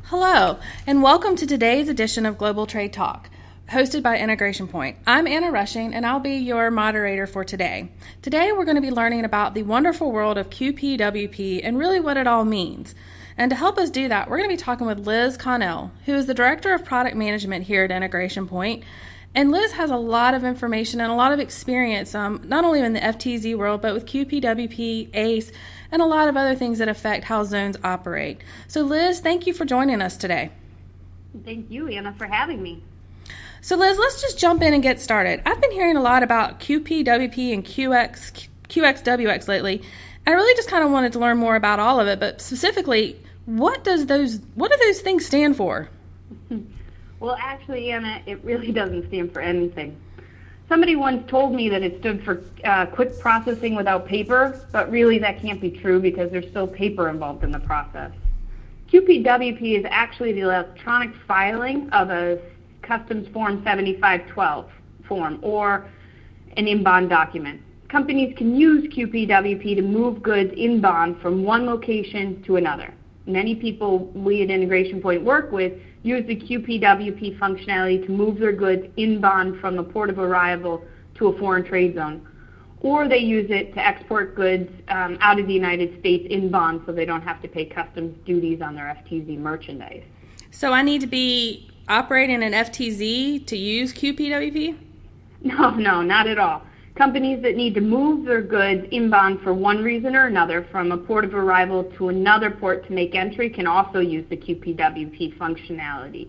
Hello, and welcome to today's edition of Global Trade Talk, hosted by Integration Point. I'm Anna Rushing, and I'll be your moderator for today. Today, we're going to be learning about the wonderful world of QPWP and really what it all means. And to help us do that, we're going to be talking with Liz Connell, who is the Director of Product Management here at Integration Point. And Liz has a lot of information and a lot of experience, not only in the FTZ world, but with QPWP, ACE, and a lot of other things that affect how zones operate. So Liz, thank you for joining us today. Thank you, Anna, for having me. So Liz, let's just jump in and get started. I've been hearing a lot about QPWP and QXWX lately. I really just kind of wanted to learn more about all of it, but specifically, what do those things stand for? Well, actually, Anna, it really doesn't stand for anything. Somebody once told me that it stood for quick processing without paper, but really that can't be true because there's still paper involved in the process. QPWP is actually the electronic filing of a Customs Form 7512 form or an in-bond document. Companies can use QPWP to move goods in bond from one location to another. Many people we at Integration Point work with use the QPWP functionality to move their goods in bond from the port of arrival to a foreign trade zone. Or they use it to export goods out of the United States in bond so they don't have to pay customs duties on their FTZ merchandise. So I need to be operating an FTZ to use QPWP? No, not at all. Companies that need to move their goods in bond for one reason or another from a port of arrival to another port to make entry can also use the QPWP functionality.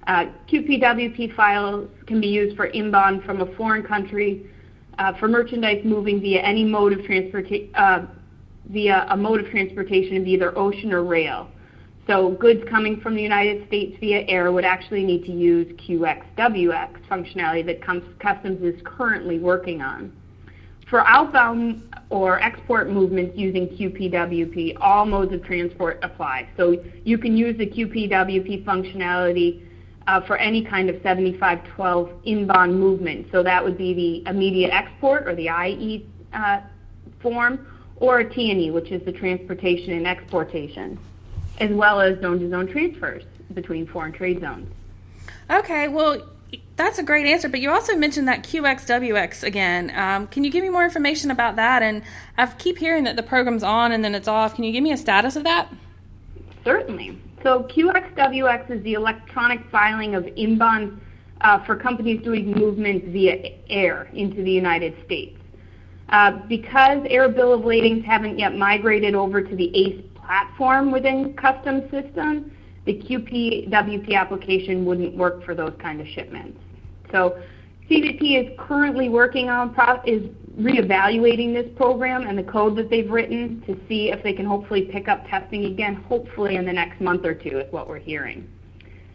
QPWP files can be used for in bond from a foreign country for merchandise moving via any mode of transportation, via a mode of transportation of either ocean or rail. So goods coming from the United States via air would actually need to use QXWX functionality that Customs is currently working on. For outbound or export movements using QPWP, all modes of transport apply. So you can use the QPWP functionality for any kind of 7512 in-bond movement. So that would be the immediate export or the IE form, or a T&E, which is the transportation and exportation, as well as zone-to-zone transfers between foreign trade zones. Okay, well, that's a great answer, but you also mentioned that QXWX again. Can you give me more information about that? And I keep hearing that the program's on and then it's off. Can you give me a status of that? Certainly. So QXWX is the electronic filing of in-bond for companies doing movements via air into the United States. Because air bill of ladings haven't yet migrated over to the ACE platform within Customs system, the QPWP application wouldn't work for those kind of shipments. So CBP is currently working on reevaluating this program and the code that they've written to see if they can hopefully pick up testing again, hopefully in the next month or two is what we're hearing.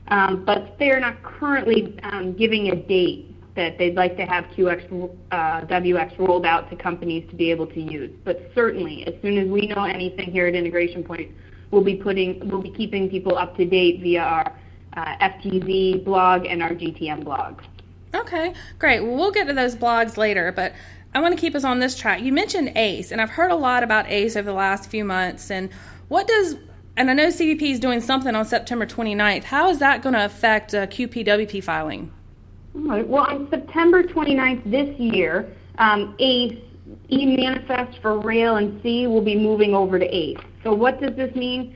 But they're not currently giving a date that they'd like to have QXWX rolled out to companies to be able to use. But certainly, as soon as we know anything here at Integration Point, we'll be keeping people up to date via our FTZ blog and our GTM blog. Okay, great. Well, we'll get to those blogs later, but I want to keep us on this track. You mentioned ACE, and I've heard a lot about ACE over the last few months. And I know CBP is doing something on September 29th. How is that going to affect QPWP filing? Well, on September 29th this year, ACE, e-manifest for rail and sea, will be moving over to ACE. So what does this mean?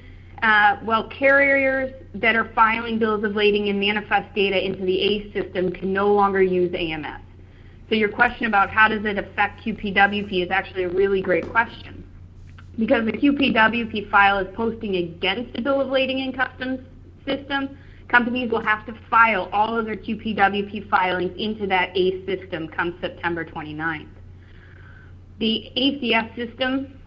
Well, carriers that are filing bills of lading and manifest data into the ACE system can no longer use AMS. So your question about how does it affect QPWP is actually a really great question. Because the QPWP file is posting against the bill of lading in Customs system, companies will have to file all of their QPWP filings into that ACE system come September 29th. The ACS system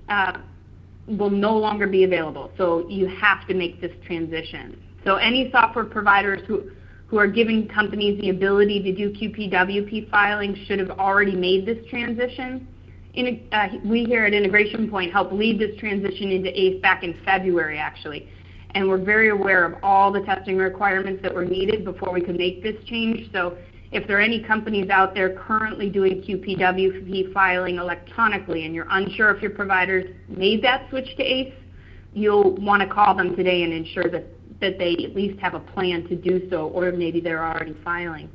will no longer be available, so you have to make this transition. So any software providers who are giving companies the ability to do QPWP filing should have already made this transition. We here at Integration Point helped lead this transition into ACE back in February, actually. And we're very aware of all the testing requirements that were needed before we could make this change. So if there are any companies out there currently doing QPWP filing electronically and you're unsure if your providers made that switch to ACE, you'll want to call them today and ensure that that they at least have a plan to do so, or maybe they're already filing.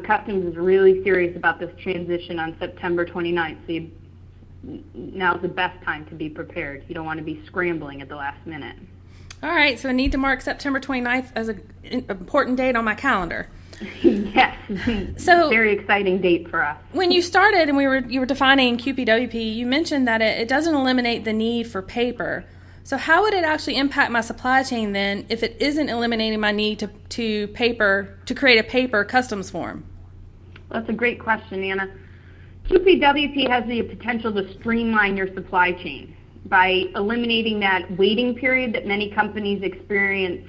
Customs is really serious about this transition on September 29th, so now's the best time to be prepared. You don't want to be scrambling at the last minute. All right, so I need to mark September 29th as an important date on my calendar. Yes, so very exciting date for us. When you started and you were defining QPWP, you mentioned that it doesn't eliminate the need for paper. So how would it actually impact my supply chain then if it isn't eliminating my need to create a paper customs form? Well, that's a great question, Anna. QPWP has the potential to streamline your supply chain by eliminating that waiting period that many companies experience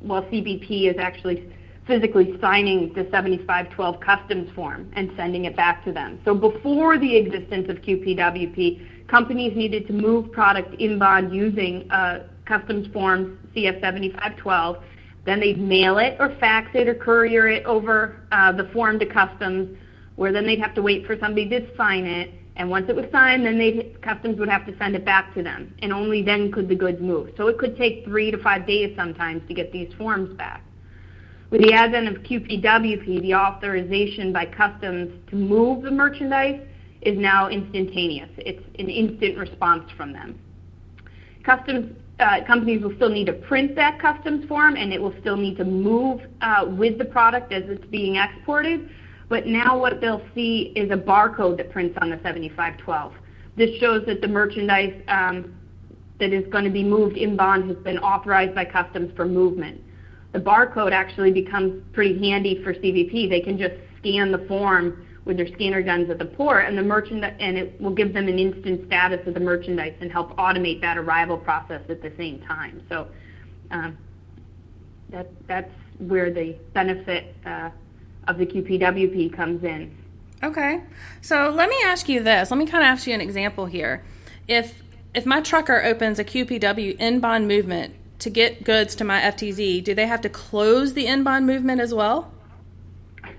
while CBP is actually physically signing the 7512 customs form and sending it back to them. So before the existence of QPWP, companies needed to move product inbound using customs form CF 7512. Then they'd mail it or fax it or courier it over the form to customs, where then they'd have to wait for somebody to sign it. And once it was signed, then customs would have to send it back to them. And only then could the goods move. So it could take 3 to 5 days sometimes to get these forms back. With the advent of QPWP, the authorization by customs to move the merchandise is now instantaneous. It's an instant response from them. Customs companies will still need to print that customs form, and it will still need to move with the product as it's being exported. But now what they'll see is a barcode that prints on the 7512. This shows that the merchandise that is going to be moved inbound has been authorized by customs for movement. The barcode actually becomes pretty handy for CBP. They can just scan the form with their scanner guns at the port, and it will give them an instant status of the merchandise and help automate that arrival process at the same time. So that's where the benefit of the QPWP comes in. Okay, so let me ask you this. Let me kind of ask you an example here. If my trucker opens a QPW inbound movement to get goods to my FTZ, do they have to close the inbound movement as well?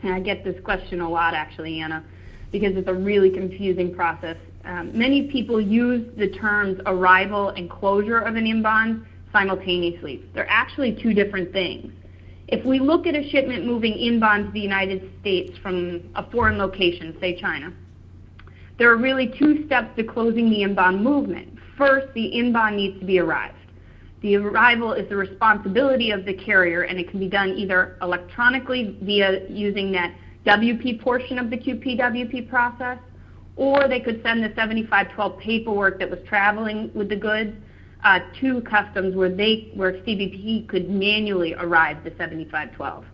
I get this question a lot, actually, Anna, because it's a really confusing process. Many people use the terms arrival and closure of an inbound simultaneously. They're actually two different things. If we look at a shipment moving inbound to the United States from a foreign location, say China, there are really two steps to closing the inbound movement. First, the inbound needs to be arrived. The arrival is the responsibility of the carrier, and it can be done either electronically via using that WP portion of the QPWP process, or they could send the 7512 paperwork that was traveling with the goods to customs where CBP could manually arrive the 7512.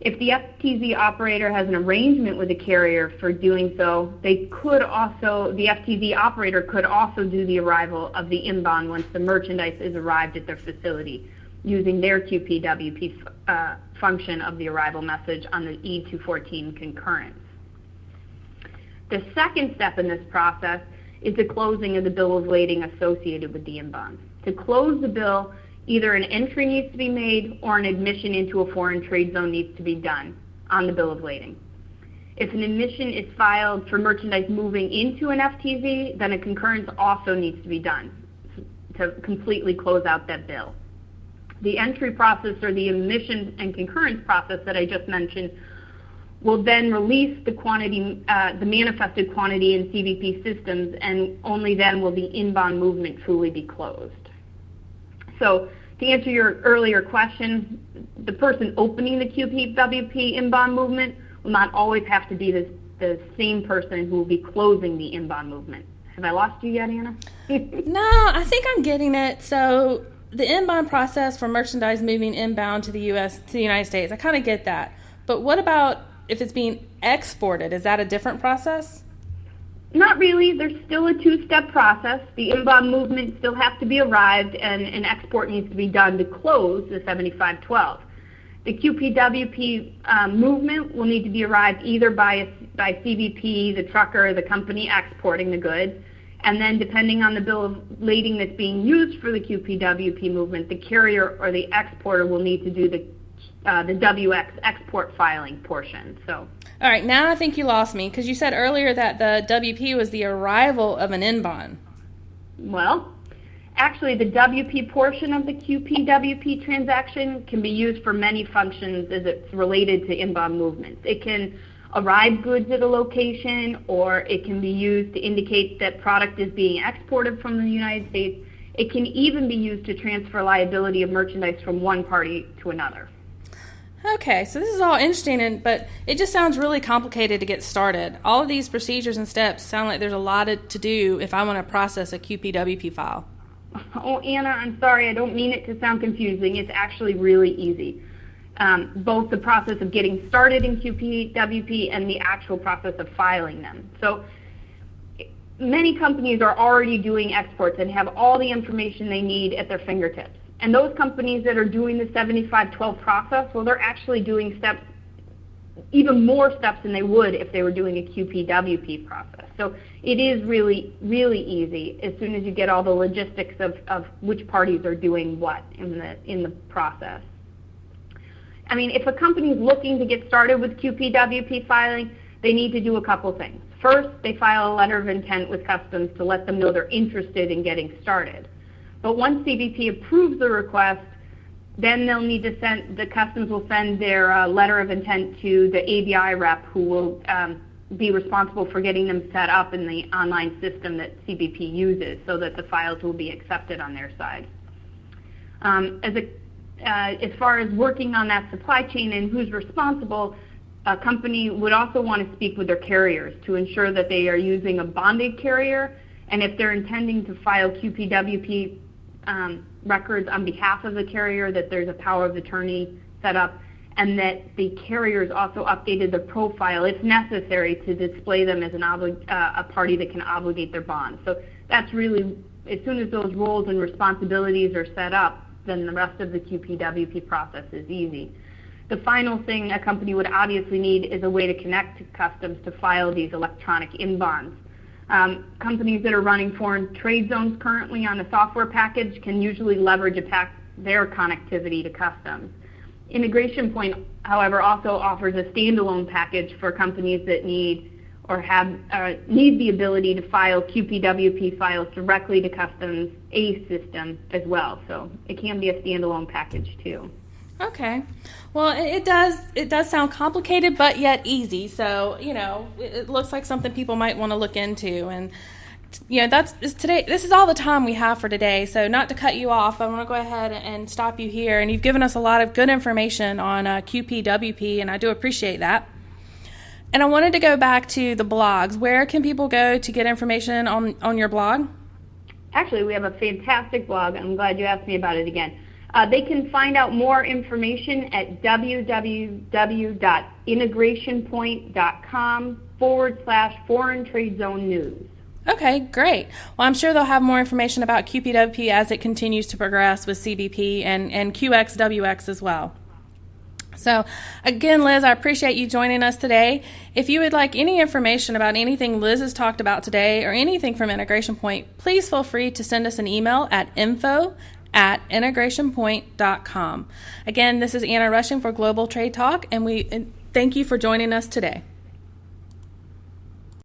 If the FTZ operator has an arrangement with the carrier for doing so, the FTZ operator could also do the arrival of the inbound once the merchandise is arrived at their facility using their QPWP function of the arrival message on the E214 concurrence. The second step in this process is the closing of the bill of lading associated with the inbound. To close the bill, either an entry needs to be made or an admission into a foreign trade zone needs to be done on the bill of lading. If an admission is filed for merchandise moving into an FTZ, then a concurrence also needs to be done to completely close out that bill. The entry process, or the admission and concurrence process that I just mentioned, will then release the quantity, the manifested quantity in CBP systems, and only then will the inbound movement truly be closed. So to answer your earlier question, the person opening the QPWP inbound movement will not always have to be the same person who will be closing the inbound movement. Have I lost you yet, Anna? No, I think I'm getting it. So the inbound process for merchandise moving inbound to the United States, I kind of get that. But what about if it's being exported? Is that a different process? Not really. There's still a two-step process. The inbound movement still has to be arrived, and an export needs to be done to close the 7512. The QPWP movement will need to be arrived either by CBP, the trucker, the company exporting the goods, and then depending on the bill of lading that's being used for the QPWP movement, the carrier or the exporter will need to do the WX export filing portion. So. All right, now I think you lost me because you said earlier that the WP was the arrival of an inbound. Well, Actually, the WP portion of the QPWP transaction can be used for many functions as it's related to inbound movements. It can arrive goods at a location, or it can be used to indicate that product is being exported from the United States. It can even be used to transfer liability of merchandise from one party to another. Okay, so this is all interesting, but it just sounds really complicated to get started. All of these procedures and steps sound like there's a lot to do if I want to process a QPWP file. Oh, Anna, I'm sorry. I don't mean it to sound confusing. It's actually really easy. Both the process of getting started in QPWP and the actual process of filing them. So many companies are already doing exports and have all the information they need at their fingertips. And those companies that are doing the 7512 process, well, they're actually doing even more steps than they would if they were doing a QPWP process. So it is really, really easy as soon as you get all the logistics of which parties are doing what in the process. I mean, if a company is looking to get started with QPWP filing, they need to do a couple things. First, they file a letter of intent with Customs to let them know they're interested in getting started. But once CBP approves the request, then they'll need to the Customs will send their letter of intent to the ABI rep, who will be responsible for getting them set up in the online system that CBP uses so that the files will be accepted on their side. As far as working on that supply chain and who's responsible, a company would also want to speak with their carriers to ensure that they are using a bonded carrier, and if they're intending to file QPWP records on behalf of the carrier, that there's a power of attorney set up, and that the carriers also updated the profile if necessary to display them as a party that can obligate their bond. So that's really, as soon as those roles and responsibilities are set up, then the rest of the QPWP process is easy. The final thing a company would obviously need is a way to connect to Customs to file these electronic in-bonds. Companies that are running foreign trade zones currently on a software package can usually leverage their connectivity to Customs. Integration Point, however, also offers a standalone package for companies that need the ability to file QPWP files directly to Customs ACE system as well. So it can be a standalone package too. Okay. Well, it does sound complicated, but yet easy. So, it looks like something people might want to look into. And, this is all the time we have for today. So not to cut you off, I want to go ahead and stop you here. And you've given us a lot of good information on QPWP, and I do appreciate that. And I wanted to go back to the blogs. Where can people go to get information on your blog? Actually, we have a fantastic blog. I'm glad you asked me about it again. They can find out more information at www.integrationpoint.com/foreign trade zone news. Okay, great. Well, I'm sure they'll have more information about QPWP as it continues to progress with CBP and QXWX as well. So, again, Liz, I appreciate you joining us today. If you would like any information about anything Liz has talked about today or anything from Integration Point, please feel free to send us an email at info@integrationpoint.com. Again, this is Anna Rushing for Global Trade Talk, and we thank you for joining us today.